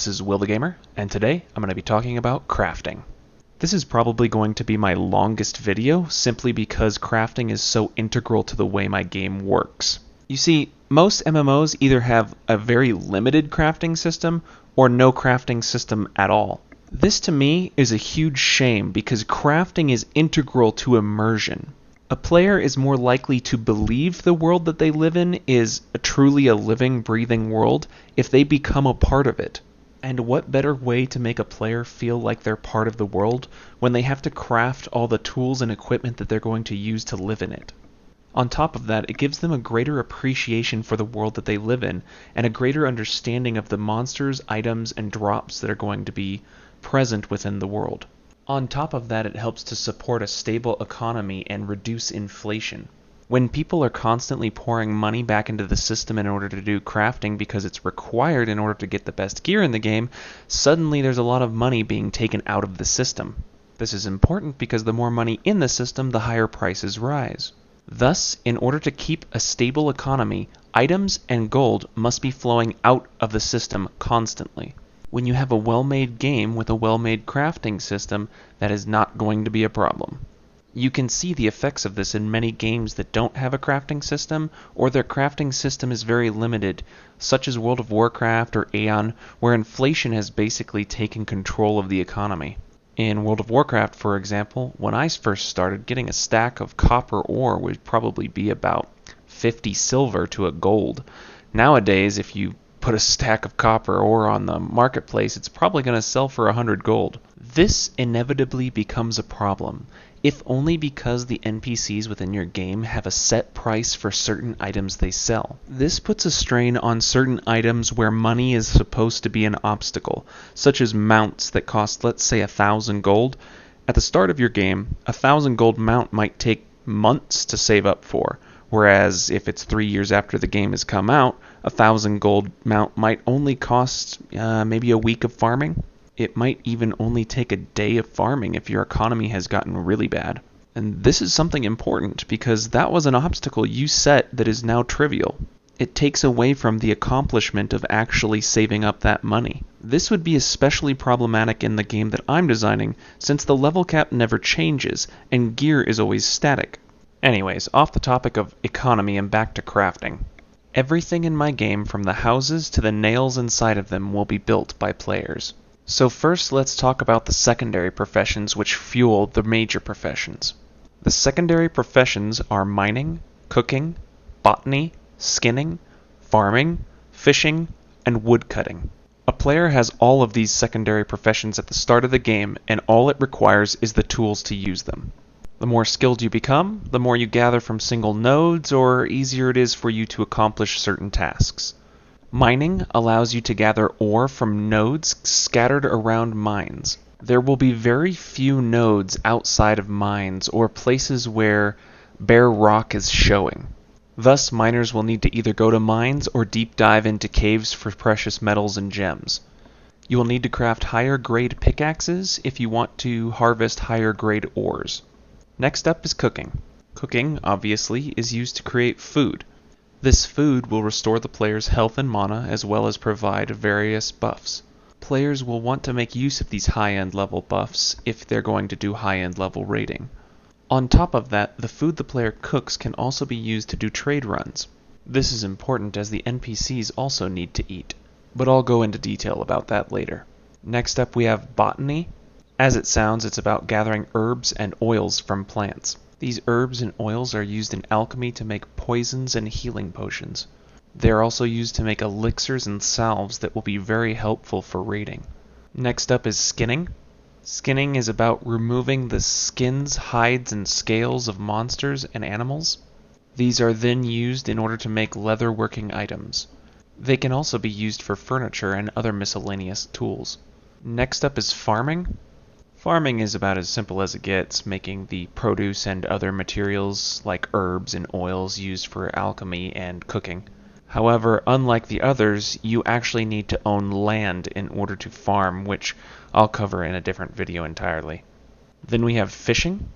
this is Will the Gamer, and today I'm going to be talking about crafting. This is probably going to be my longest video, simply because crafting is so integral to the way my game works. You see, most MMOs either have a very limited crafting system, or no crafting system at all. This to me is a huge shame because crafting is integral to immersion. A player is more likely to believe the world that they live in is truly a living, breathing world if they become a part of it. And what better way to make a player feel like they're part of the world when they have to craft all the tools and equipment that they're going to use to live in it? On top of that, it gives them a greater appreciation for the world that they live in and a greater understanding of the monsters, items, and drops that are going to be present within the world. On top of that, it helps to support a stable economy and reduce inflation. When people are constantly pouring money back into the system in order to do crafting because it's required in order to get the best gear in the game, suddenly there's a lot of money being taken out of the system. This is important because the more money in the system, the higher prices rise. Thus, in order to keep a stable economy, items and gold must be flowing out of the system constantly. When you have a well-made game with a well-made crafting system, that is not going to be a problem. You can see the effects of this in many games that don't have a crafting system, or their crafting system is very limited, such as World of Warcraft or Aeon, where inflation has basically taken control of the economy. In World of Warcraft, for example, when I first started, getting a stack of copper ore would probably be about 50 silver to a gold. Nowadays, if you put a stack of copper ore on the marketplace, it's probably going to sell for 100 gold. This inevitably becomes a problem, if only because the NPCs within your game have a set price for certain items they sell. This puts a strain on certain items where money is supposed to be an obstacle, such as mounts that cost, let's say, 1,000 gold. At the start of your game, a 1,000 gold mount might take months to save up for, whereas if it's 3 years after the game has come out, a 1,000 gold mount might only cost maybe a week of farming. It might even only take a day of farming if your economy has gotten really bad. And this is something important because that was an obstacle you set that is now trivial. It takes away from the accomplishment of actually saving up that money. This would be especially problematic in the game that I'm designing, since the level cap never changes and gear is always static. Anyways, off the topic of economy and back to crafting. Everything in my game, from the houses to the nails inside of them, will be built by players. So first, let's talk about the secondary professions which fuel the major professions. The secondary professions are mining, cooking, botany, skinning, farming, fishing, and woodcutting. A player has all of these secondary professions at the start of the game, and all it requires is the tools to use them. The more skilled you become, the more you gather from single nodes, or easier it is for you to accomplish certain tasks. Mining allows you to gather ore from nodes scattered around mines. There will be very few nodes outside of mines or places where bare rock is showing. Thus, miners will need to either go to mines or deep dive into caves for precious metals and gems. You will need to craft higher grade pickaxes if you want to harvest higher grade ores. Next up is cooking. Cooking, obviously, is used to create food. This food will restore the player's health and mana, as well as provide various buffs. Players will want to make use of these high-end level buffs if they're going to do high-end level raiding. On top of that, the food the player cooks can also be used to do trade runs. This is important as the NPCs also need to eat, but I'll go into detail about that later. Next up we have botany. As it sounds, it's about gathering herbs and oils from plants. These herbs and oils are used in alchemy to make poisons and healing potions. They are also used to make elixirs and salves that will be very helpful for raiding. Next up is skinning. Skinning is about removing the skins, hides, and scales of monsters and animals. These are then used in order to make leatherworking items. They can also be used for furniture and other miscellaneous tools. Next up is farming. Farming is about as simple as it gets, making the produce and other materials like herbs and oils used for alchemy and cooking. However, unlike the others, you actually need to own land in order to farm, which I'll cover in a different video entirely. Then we have fishing.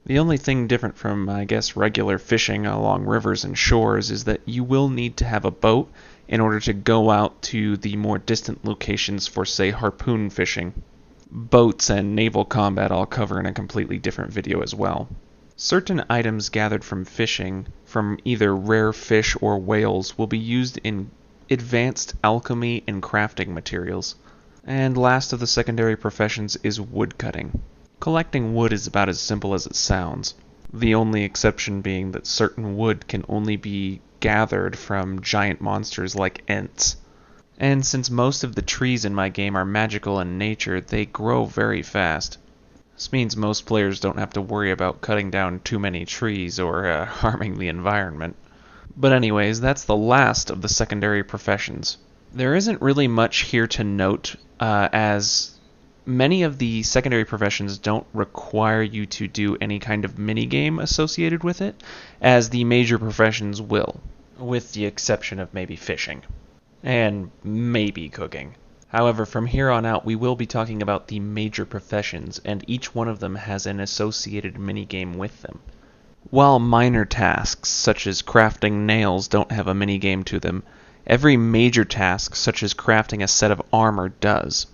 The only thing different from, I guess, regular fishing along rivers and shores is that you will need to have a boat in order to go out to the more distant locations for, say, harpoon fishing. Boats and naval combat I'll cover in a completely different video as well. Certain items gathered from fishing, from either rare fish or whales, will be used in advanced alchemy and crafting materials. And last of the secondary professions is woodcutting. Collecting wood is about as simple as it sounds, the only exception being that certain wood can only be gathered from giant monsters like Ents. And since most of the trees in my game are magical in nature, they grow very fast. This means most players don't have to worry about cutting down too many trees or harming the environment. But anyways, that's the last of the secondary professions. There isn't really much here to note, as many of the secondary professions don't require you to do any kind of minigame associated with it, as the major professions will, with the exception of maybe fishing. And maybe cooking. However, from here on out we will be talking about the major professions, and each one of them has an associated minigame with them. While minor tasks, such as crafting nails, don't have a minigame to them, every major task, such as crafting a set of armor, does.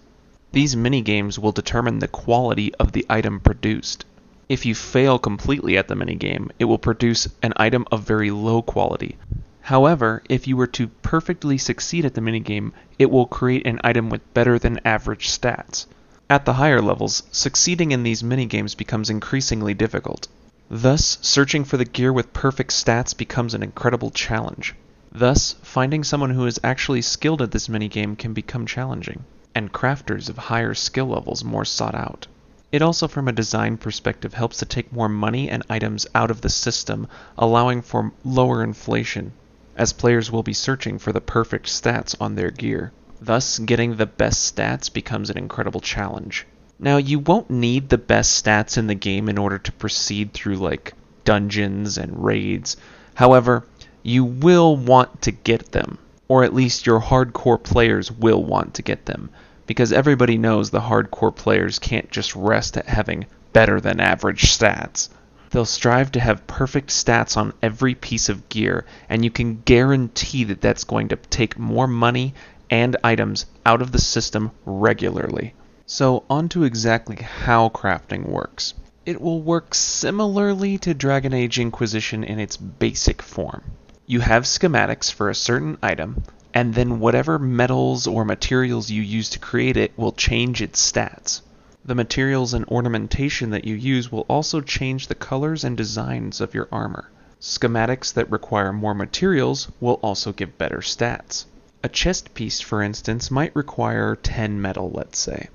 These minigames will determine the quality of the item produced. If you fail completely at the minigame, it will produce an item of very low quality. However, if you were to perfectly succeed at the minigame, it will create an item with better than average stats. At the higher levels, succeeding in these minigames becomes increasingly difficult. Thus, searching for the gear with perfect stats becomes an incredible challenge. Thus, finding someone who is actually skilled at this minigame can become challenging, and crafters of higher skill levels more sought out. It also, from a design perspective, helps to take more money and items out of the system, allowing for lower inflation, as players will be searching for the perfect stats on their gear. Thus, getting the best stats becomes an incredible challenge. Now, you won't need the best stats in the game in order to proceed through, like, dungeons and raids. However, you will want to get them, or at least your hardcore players will want to get them, because everybody knows the hardcore players can't just rest at having better than average stats. They'll strive to have perfect stats on every piece of gear, and you can guarantee that that's going to take more money and items out of the system regularly. So, on to exactly how crafting works. It will work similarly to Dragon Age Inquisition in its basic form. You have schematics for a certain item, and then whatever metals or materials you use to create it will change its stats. The materials and ornamentation that you use will also change the colors and designs of your armor. Schematics that require more materials will also give better stats. A chest piece, for instance, might require 10 metal, let's say.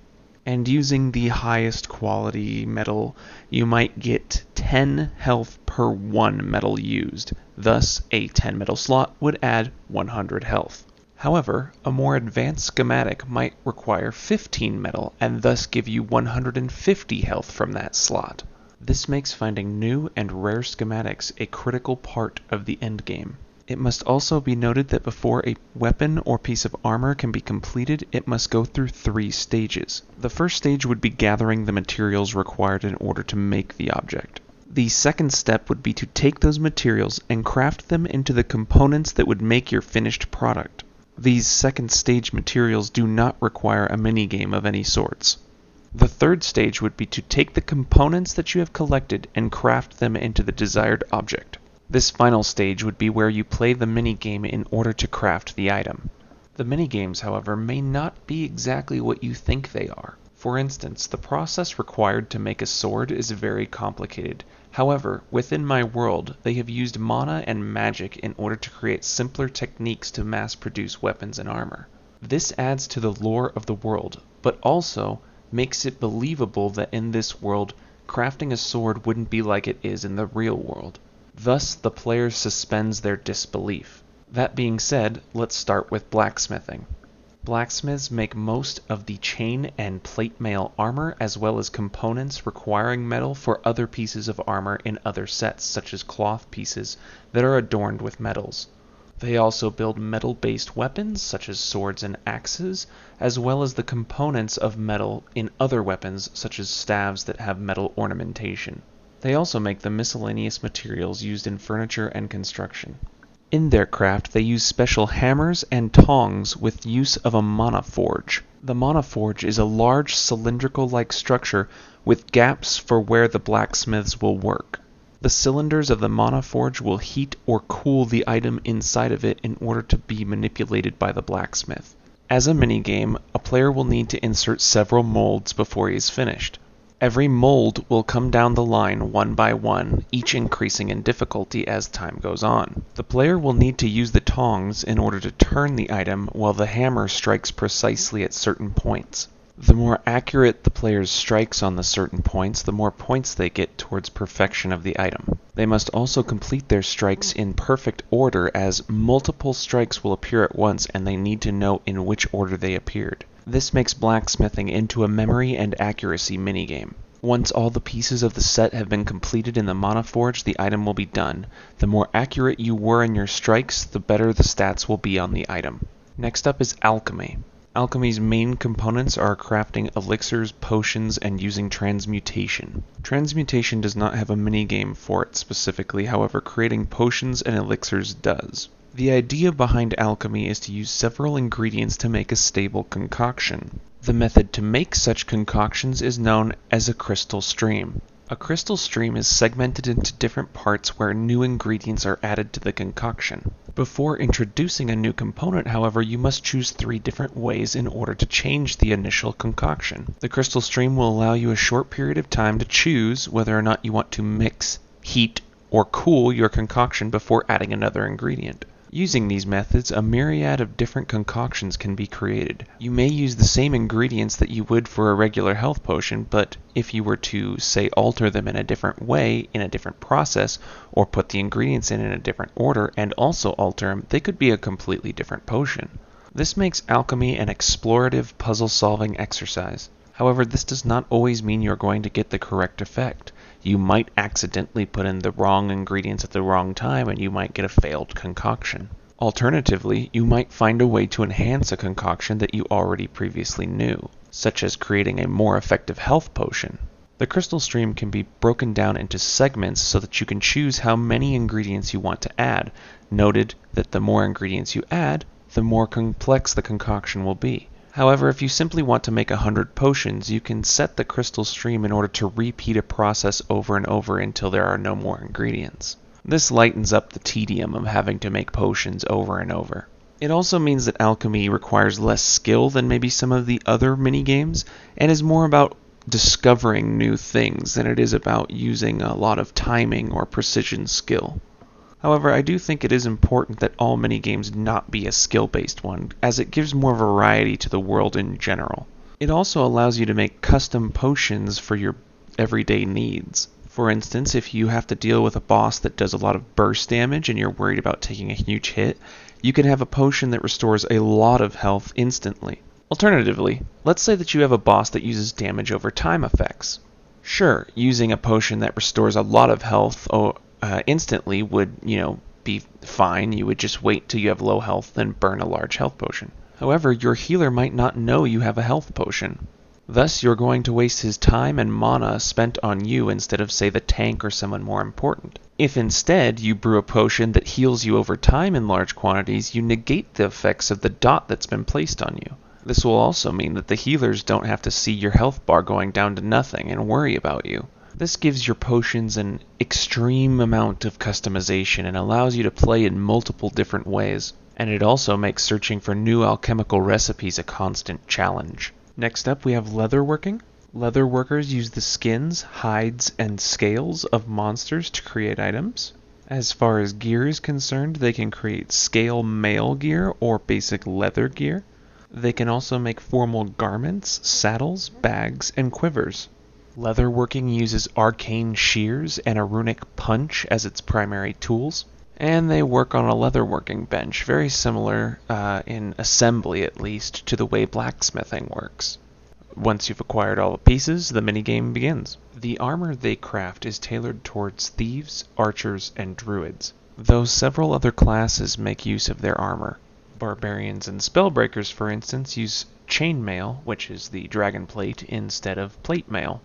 And using the highest quality metal, you might get 10 health per 1 metal used. Thus, a 10 metal slot would add 100 health. However, a more advanced schematic might require 15 metal and thus give you 150 health from that slot. This makes finding new and rare schematics a critical part of the endgame. It must also be noted that before a weapon or piece of armor can be completed, it must go through 3 stages. The first stage would be gathering the materials required in order to make the object. The second step would be to take those materials and craft them into the components that would make your finished product. These second stage materials do not require a minigame of any sorts. The third stage would be to take the components that you have collected and craft them into the desired object. This final stage would be where you play the minigame in order to craft the item. The minigames, however, may not be exactly what you think they are. For instance, the process required to make a sword is very complicated. However, within my world, they have used mana and magic in order to create simpler techniques to mass-produce weapons and armor. This adds to the lore of the world, but also makes it believable that in this world, crafting a sword wouldn't be like it is in the real world. Thus, the player suspends their disbelief. That being said, let's start with blacksmithing. Blacksmiths make most of the chain and plate mail armor, as well as components requiring metal for other pieces of armor in other sets, such as cloth pieces that are adorned with metals. They also build metal-based weapons, such as swords and axes, as well as the components of metal in other weapons, such as staves that have metal ornamentation. They also make the miscellaneous materials used in furniture and construction. In their craft, they use special hammers and tongs with use of a mana forge. The mana forge is a large cylindrical-like structure with gaps for where the blacksmiths will work. The cylinders of the mana forge will heat or cool the item inside of it in order to be manipulated by the blacksmith. As a minigame, a player will need to insert several molds before he is finished. Every mold will come down the line one by one, each increasing in difficulty as time goes on. The player will need to use the tongs in order to turn the item while the hammer strikes precisely at certain points. The more accurate the player's strikes on the certain points, the more points they get towards perfection of the item. They must also complete their strikes in perfect order, as multiple strikes will appear at once and they need to know in which order they appeared. This makes blacksmithing into a memory and accuracy minigame. Once all the pieces of the set have been completed in the mana forge, the item will be done. The more accurate you were in your strikes, the better the stats will be on the item. Next up is Alchemy. Alchemy's main components are crafting elixirs, potions, and using transmutation. Transmutation does not have a minigame for it specifically, however creating potions and elixirs does. The idea behind alchemy is to use several ingredients to make a stable concoction. The method to make such concoctions is known as a crystal stream. A crystal stream is segmented into different parts where new ingredients are added to the concoction. Before introducing a new component, however, you must choose 3 different ways in order to change the initial concoction. The crystal stream will allow you a short period of time to choose whether or not you want to mix, heat, or cool your concoction before adding another ingredient. Using these methods, a myriad of different concoctions can be created. You may use the same ingredients that you would for a regular health potion, but if you were to, say, alter them in a different way, in a different process, or put the ingredients in a different order and also alter them, they could be a completely different potion. This makes alchemy an explorative puzzle-solving exercise. However, this does not always mean you're going to get the correct effect. You might accidentally put in the wrong ingredients at the wrong time and you might get a failed concoction. Alternatively, you might find a way to enhance a concoction that you already previously knew, such as creating a more effective health potion. The crystal stream can be broken down into segments so that you can choose how many ingredients you want to add, noted that the more ingredients you add, the more complex the concoction will be. However, if you simply want to make 100 potions, you can set the crystal stream in order to repeat a process over and over until there are no more ingredients. This lightens up the tedium of having to make potions over and over. It also means that alchemy requires less skill than maybe some of the other minigames, and is more about discovering new things than it is about using a lot of timing or precision skill. However, I do think it is important that all minigames not be a skill-based one, as it gives more variety to the world in general. It also allows you to make custom potions for your everyday needs. For instance, if you have to deal with a boss that does a lot of burst damage and you're worried about taking a huge hit, you can have a potion that restores a lot of health instantly. Alternatively, let's say that you have a boss that uses damage over time effects. Sure, using a potion that restores a lot of health instantly would, be fine. You would just wait till you have low health, then burn a large health potion. However, your healer might not know you have a health potion. Thus, you're going to waste his time and mana spent on you instead of, say, the tank or someone more important. If instead you brew a potion that heals you over time in large quantities, you negate the effects of the dot that's been placed on you. This will also mean that the healers don't have to see your health bar going down to nothing and worry about you. This gives your potions an extreme amount of customization and allows you to play in multiple different ways. And it also makes searching for new alchemical recipes a constant challenge. Next up we have leatherworking. Leatherworkers use the skins, hides, and scales of monsters to create items. As far as gear is concerned, they can create scale mail gear or basic leather gear. They can also make formal garments, saddles, bags, and quivers. Leatherworking uses arcane shears and a runic punch as its primary tools, and they work on a leatherworking bench, very similar, in assembly at least, to the way blacksmithing works. Once you've acquired all the pieces, the minigame begins. The armor they craft is tailored towards thieves, archers, and druids, though several other classes make use of their armor. Barbarians and spellbreakers, for instance, use chainmail, which is the dragon plate, instead of plate mail.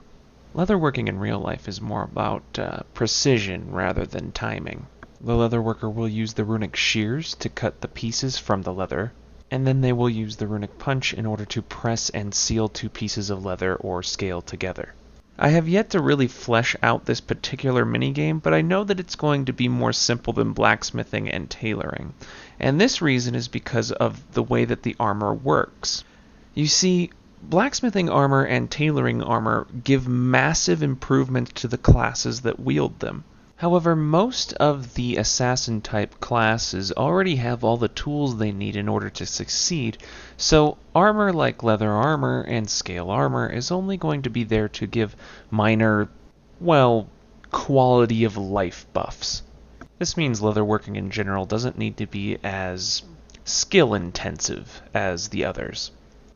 Leatherworking in real life is more about precision rather than timing. The leatherworker will use the runic shears to cut the pieces from the leather, and then they will use the runic punch in order to press and seal two pieces of leather or scale together. I have yet to really flesh out this particular minigame, but I know that it's going to be more simple than blacksmithing and tailoring, and this reason is because of the way that the armor works. You see, blacksmithing armor and tailoring armor give massive improvements to the classes that wield them. However, most of the assassin-type classes already have all the tools they need in order to succeed, so armor like leather armor and scale armor is only going to be there to give minor, well, quality of life buffs. This means leatherworking in general doesn't need to be as skill-intensive as the others.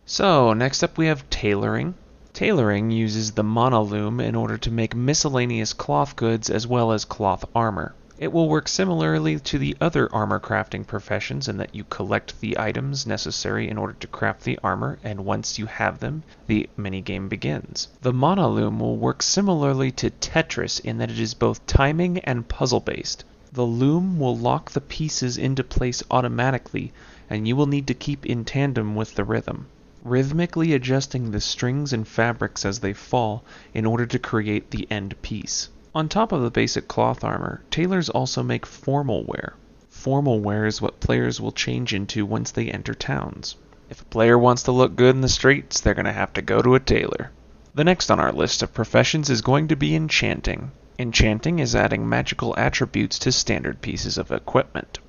So, next up we have tailoring. Tailoring uses the monoloom in order to make miscellaneous cloth goods as well as cloth armor. It will work similarly to the other armor crafting professions in that you collect the items necessary in order to craft the armor, and once you have them, the minigame begins. The monoloom will work similarly to Tetris in that it is both timing and puzzle-based. The loom will lock the pieces into place automatically, and you will need to keep in tandem with the rhythm, rhythmically adjusting the strings and fabrics as they fall in order to create the end piece. On top of the basic cloth armor, tailors also make formal wear. Formal wear is what players will change into once they enter towns. If a player wants to look good in the streets, they're going to have to go to a tailor. The next on our list of professions is going to be enchanting. Enchanting is adding magical attributes to standard pieces of equipment.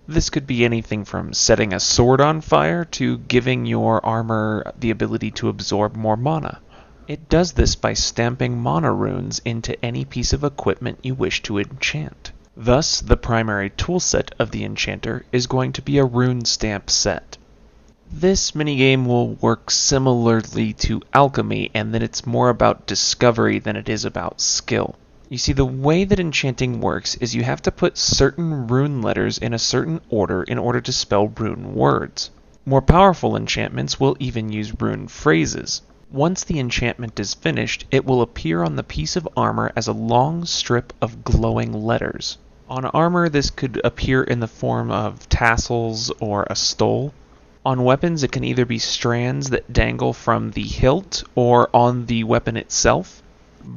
This could be anything from setting a sword on fire to giving your armor the ability to absorb more mana. It does this by stamping mana runes into any piece of equipment you wish to enchant. Thus, the primary toolset of the enchanter is going to be a rune stamp set. This minigame will work similarly to Alchemy, and that it's more about discovery than it is about skill. You see, the way that enchanting works is you have to put certain rune letters in a certain order in order to spell rune words. More powerful enchantments will even use rune phrases. Once the enchantment is finished, it will appear on the piece of armor as a long strip of glowing letters. On armor, this could appear in the form of tassels or a stole. On weapons, it can either be strands that dangle from the hilt or on the weapon itself.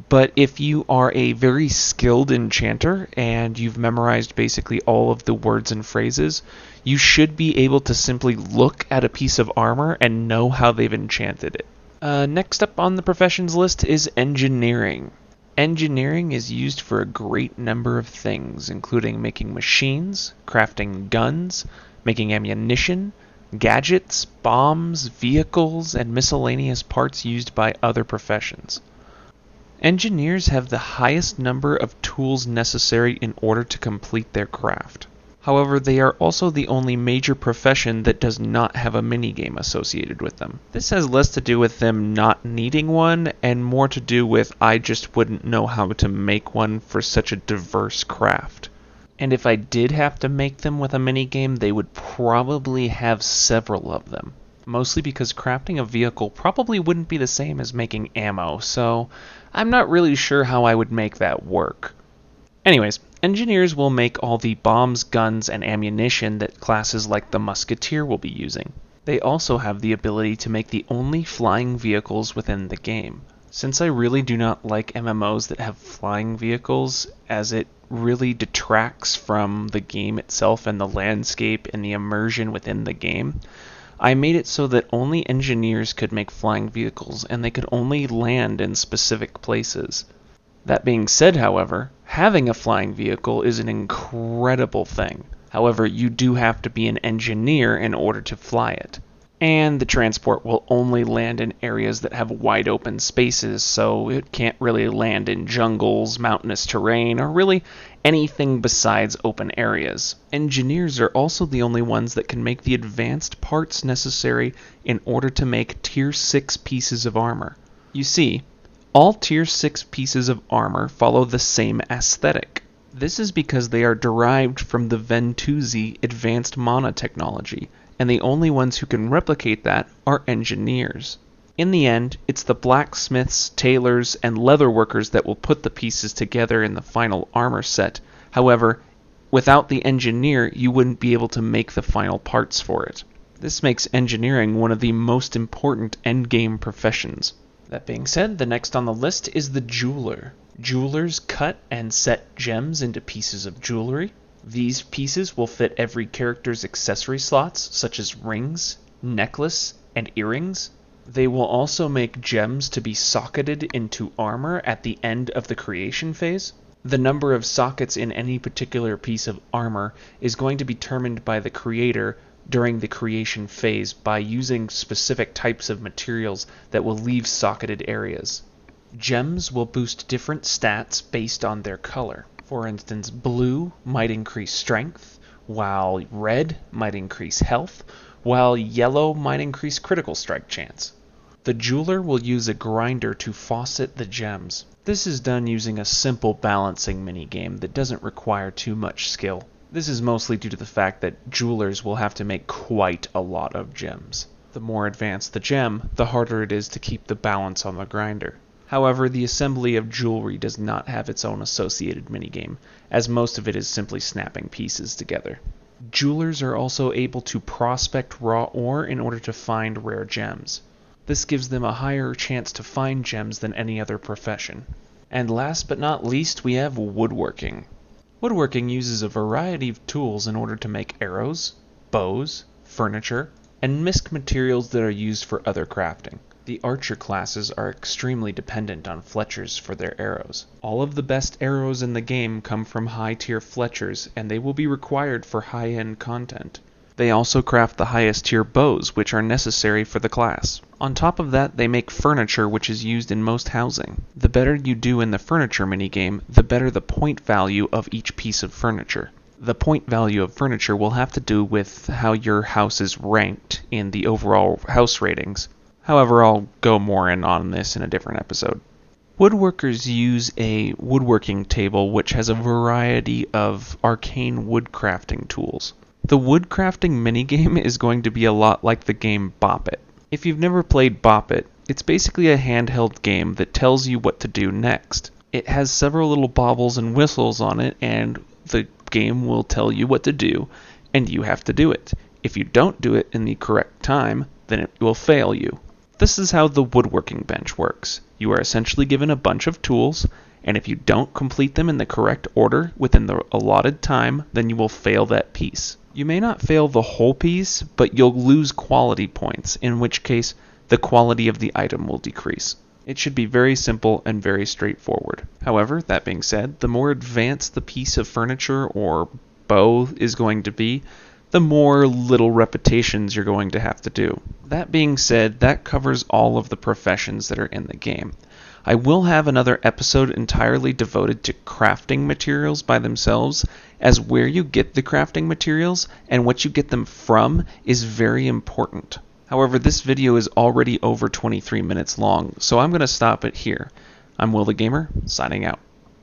But if you are a very skilled enchanter and you've memorized basically all of the words and phrases, you should be able to simply look at a piece of armor and know how they've enchanted it. Next up on the professions list is engineering. Engineering is used for a great number of things, including making machines, crafting guns, making ammunition, gadgets, bombs, vehicles, and miscellaneous parts used by other professions. Engineers have the highest number of tools necessary in order to complete their craft. However, they are also the only major profession that does not have a minigame associated with them. This has less to do with them not needing one, and more to do with I just wouldn't know how to make one for such a diverse craft. And if I did have to make them with a minigame, they would probably have several of them. Mostly because crafting a vehicle probably wouldn't be the same as making ammo, so I'm not really sure how I would make that work. Anyways, engineers will make all the bombs, guns, and ammunition that classes like the Musketeer will be using. They also have the ability to make the only flying vehicles within the game. Since I really do not like MMOs that have flying vehicles, as it really detracts from the game itself and the landscape and the immersion within the game, I made it so that only engineers could make flying vehicles, and they could only land in specific places. That being said, however, having a flying vehicle is an incredible thing. However, you do have to be an engineer in order to fly it. And the transport will only land in areas that have wide open spaces, so it can't really land in jungles, mountainous terrain, or really anything besides open areas. Engineers are also the only ones that can make the advanced parts necessary in order to make Tier 6 pieces of armor. You see, all Tier 6 pieces of armor follow the same aesthetic. This is because they are derived from the Ventuzi advanced mana technology, and the only ones who can replicate that are engineers. In the end, it's the blacksmiths, tailors, and leatherworkers that will put the pieces together in the final armor set. However, without the engineer, you wouldn't be able to make the final parts for it. This makes engineering one of the most important endgame professions. That being said, the next on the list is the jeweler. Jewelers cut and set gems into pieces of jewelry. These pieces will fit every character's accessory slots, such as rings, necklace, and earrings. They will also make gems to be socketed into armor at the end of the creation phase. The number of sockets in any particular piece of armor is going to be determined by the creator during the creation phase by using specific types of materials that will leave socketed areas. Gems will boost different stats based on their color. For instance, blue might increase strength, while red might increase health, while yellow might increase critical strike chance. The jeweler will use a grinder to faucet the gems. This is done using a simple balancing minigame that doesn't require too much skill. This is mostly due to the fact that jewelers will have to make quite a lot of gems. The more advanced the gem, the harder it is to keep the balance on the grinder. However, the assembly of jewelry does not have its own associated minigame, as most of it is simply snapping pieces together. Jewelers are also able to prospect raw ore in order to find rare gems. This gives them a higher chance to find gems than any other profession. And last but not least, we have woodworking. Woodworking uses a variety of tools in order to make arrows, bows, furniture, and misc materials that are used for other crafting. The archer classes are extremely dependent on fletchers for their arrows. All of the best arrows in the game come from high-tier fletchers, and they will be required for high-end content. They also craft the highest tier bows, which are necessary for the class. On top of that, they make furniture which is used in most housing. The better you do in the furniture minigame, the better the point value of each piece of furniture. The point value of furniture will have to do with how your house is ranked in the overall house ratings. However, I'll go more on this in a different episode. Woodworkers use a woodworking table which has a variety of arcane woodcrafting tools. The woodcrafting minigame is going to be a lot like the game Bop It. If you've never played Bop It, it's basically a handheld game that tells you what to do next. It has several little baubles and whistles on it, and the game will tell you what to do, and you have to do it. If you don't do it in the correct time, then it will fail you. This is how the woodworking bench works. You are essentially given a bunch of tools, and if you don't complete them in the correct order within the allotted time, then you will fail that piece. You may not fail the whole piece, but you'll lose quality points, in which case the quality of the item will decrease. It should be very simple and very straightforward. However, that being said, the more advanced the piece of furniture or bow is going to be, the more little repetitions you're going to have to do. That being said, that covers all of the professions that are in the game. I will have another episode entirely devoted to crafting materials by themselves, as where you get the crafting materials and what you get them from is very important. However, this video is already over 23 minutes long, so I'm going to stop it here. I'm Will the Gamer, signing out.